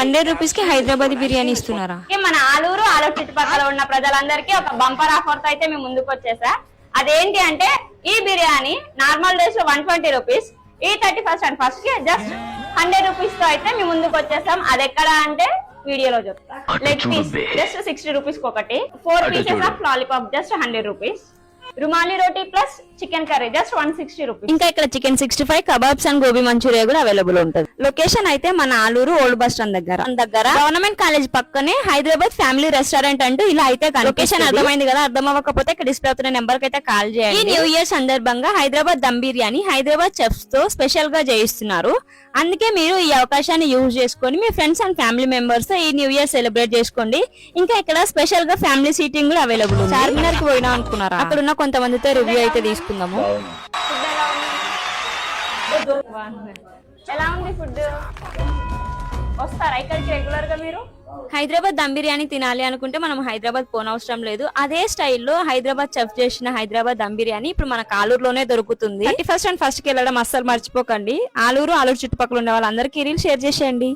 100 rupees కి హైదరాబాద్ బిర్యానీ ఇస్తున్నారా? మన ఆలూరు చుట్టుపక్కల ఉన్న ప్రజలందరికీ ఒక బంపర్ ఆఫర్ తో అయితే మేము ముందుకు వచ్చేసా. అదేంటి అంటే ఈ బిర్యానీ నార్మల్ డేస్ లో 120 రూపీస్, ఈ 31st and 1st కి జస్ట్ 100 రూపీస్ తో అయితే మేము ముందుకు వచ్చేసాం. అది ఎక్కడ అంటే వీడియోలో చెప్తా. లెగ్ పీస్ జస్ట్ 60 రూపీస్ ఒకటి, 4 pieces of lollipop just 100 rupees, rumali roti plus chicken curry just 160 rupees. ఇంకా ఇక్కడ chicken 65, kebabs and gobi manchuria కూడా అవైలబుల్ ఉంటుంది. లొకేషన్ అయితే మన ఆలూరు ఓల్డ్ బస్ స్టాండ్ దగ్గర గవర్నమెంట్ కాలేజ్ పక్కనే హైదరాబాద్ ఫ్యామిలీ రెస్టారెంట్ అంటూ ఇలా అయితే లొకేషన్ అర్థమైంది కదా. అర్థం అవ్వకపోతే ఇక్కడ డిస్ప్లే అవుతున్న నెంబర్ కి అయితే కాల్ చేయండి. ఈ న్యూ ఇయర్ సందర్భంగా హైదరాబాద్ దమ్ బిర్యానీ హైదరాబాద్ చెఫ్స్ తో స్పెషల్ గా చేయిస్తున్నారు. అందుకే మీరు ఈ అవకాశాన్ని యూజ్ చేసుకొని మీ ఫ్రెండ్స్ అండ్ ఫ్యామిలీ మెంబర్స్ తో ఈ న్యూ ఇయర్ సెలబ్రేట్ చేసుకోండి. ఇంకా ఇక్కడ స్పెషల్ గా ఫ్యామిలీ సీటింగ్ కూడా అవైలబుల్ ఉంది. చార్మినార్ కి పోయినా అనుకున్నారా? అక్కడ ఉన్న కొంతమందితో రివ్యూ అయితే తీసుకుందాము. ఎలా ఉంది ఫుడ్? వస్తారా ఇక్కడికి రెగ్యులర్ గా మీరు? హైదరాబాద్ దమ్ బిర్యానీ తినాలి అనుకుంటే మనం హైదరాబాద్ పోనవసరం లేదు. అదే స్టైల్లో హైదరాబాద్ చెఫ్ చేసిన హైదరాబాద్ దమ్ బిర్యానీ ఇప్పుడు మన ఆలూరులోనే దొరుకుతుంది. 31st and 1st కి వెళ్ళడం అస్సలు మర్చిపోకండి. ఆలూరు చుట్టుపక్కల ఉన్న వాళ్ళందరికీ రీల్ షేర్ చేసేయండి.